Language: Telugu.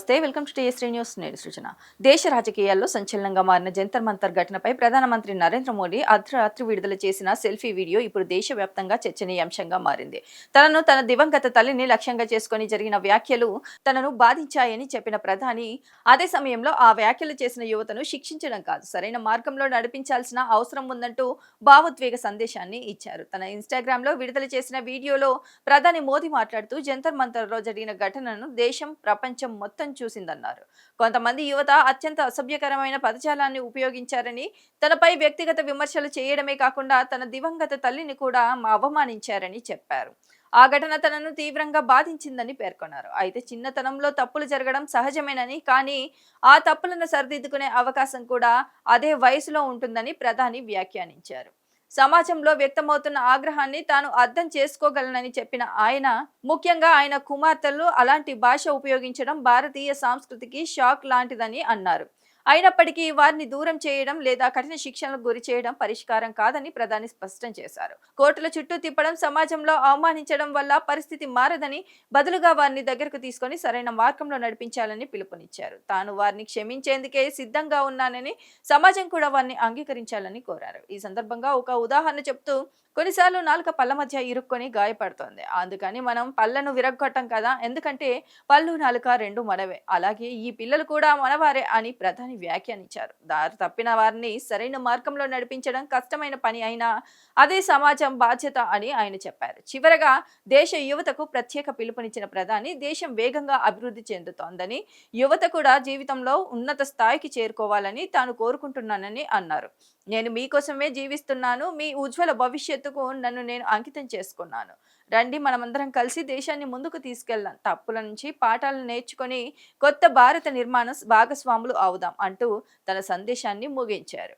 నమస్తే, వెల్కమ్ టు టీఎస్టీ న్యూస్. నేను సృజన. దేశ రాజకీయాల్లో సంచలనంగా మారిన జంతర్ మంతర్ ఘటనపై ప్రధానమంత్రి నరేంద్ర మోడీ అర్ధరాత్రి విడుదల చేసిన సెల్ఫీ వీడియో ఇప్పుడు దేశవ్యాప్తంగా చర్చనీయాంశంగా మారింది. తన దివంగత తల్లిని లక్ష్యంగా చేసుకుని జరిగిన వ్యాఖ్యలు తనను బాధించాయని చెప్పిన ప్రధాని అదే సమయంలో ఆ వ్యాఖ్యలు చేసిన యువతను శిక్షించడం కాదు, సరైన మార్గంలో నడిపించాల్సిన అవసరం ఉందంటూ భావోద్వేగ సందేశాన్ని ఇచ్చారు. తన ఇన్స్టాగ్రామ్ లో విడుదల చేసిన వీడియోలో ప్రధాని మోదీ మాట్లాడుతూ జంతర్ మంతర్ లో జరిగిన ఘటనను దేశం ప్రపంచం మొత్తం చూసిందన్నారు. కొంతమంది యువత అత్యంత అసభ్యకరమైన పదజాలాన్ని ఉపయోగించారని, తనపై వ్యక్తిగత విమర్శలు చేయడమే కాకుండా తన దివంగత తల్లిని కూడా అవమానించారని చెప్పారు. ఆ ఘటన తనను తీవ్రంగా బాధించిందని పేర్కొన్నారు. అయితే చిన్నతనంలో తప్పులు జరగడం సహజమేనని, కానీ ఆ తప్పులను సరిదిద్దుకునే అవకాశం కూడా అదే వయసులో ఉంటుందని ప్రధాని వ్యాఖ్యానించారు. సమాజంలో వ్యక్తమవుతున్న ఆగ్రహాన్ని తాను అర్థం చేసుకోగలనని చెప్పిన ఆయన, ముఖ్యంగా ఆయన కుమార్తెలు అలాంటి భాష ఉపయోగించడం భారతీయ సంస్కృతికి షాక్ లాంటిదని అన్నారు. అయినప్పటికీ వారిని దూరం చేయడం లేదా కఠిన శిక్షణలకు గురి చేయడం పరిష్కారం కాదని ప్రధాని స్పష్టం చేశారు. కోర్టుల చుట్టూ తిప్పడం, సమాజంలో అవమానించడం వల్ల పరిస్థితి మారదని, బదులుగా వారిని దగ్గరకు తీసుకొని సరైన మార్గంలో నడిపించాలని పిలుపునిచ్చారు. తాను వారిని క్షమించేందుకే సిద్ధంగా ఉన్నానని, సమాజం కూడా వారిని అంగీకరించాలని కోరారు. ఈ సందర్భంగా ఒక ఉదాహరణ చెప్తూ, కొన్నిసార్లు నాలుక పళ్ళ మధ్య ఇరుక్కొని గాయపడుతోంది. అందుకని మనం పళ్ళను విరగ్గొట్టం కదా, ఎందుకంటే పళ్ళు నాలుక రెండు మనవే, అలాగే ఈ పిల్లలు కూడా మనవారే అని ప్రధాని వ్యాఖ్యానించారు. దారి తప్పిన వారిని సరైన మార్గంలో నడిపించడం కష్టమైన పని అయినా అదే సమాజం బాధ్యత అని ఆయన చెప్పారు. చివరగా దేశ యువతకు ప్రత్యేక పిలుపునిచ్చిన ప్రధాని, దేశం వేగంగా అభివృద్ధి చెందుతోందని, యువత కూడా జీవితంలో ఉన్నత స్థాయికి చేరుకోవాలని తాను కోరుకుంటున్నానని అన్నారు. నేను మీకోసమే జీవిస్తున్నాను, మీ ఉజ్వల భవిష్యత్తుకు నన్ను నేను అంకితం చేసుకున్నాను. రండి, మనమందరం కలిసి దేశాన్ని ముందుకు తీసుకెళ్దాం, తప్పుల నుంచి పాఠాలను నేర్చుకొని కొత్త భారత నిర్మాణ భాగస్వాములు అవుదాం అంటూ తన సందేశాన్ని ముగించారు.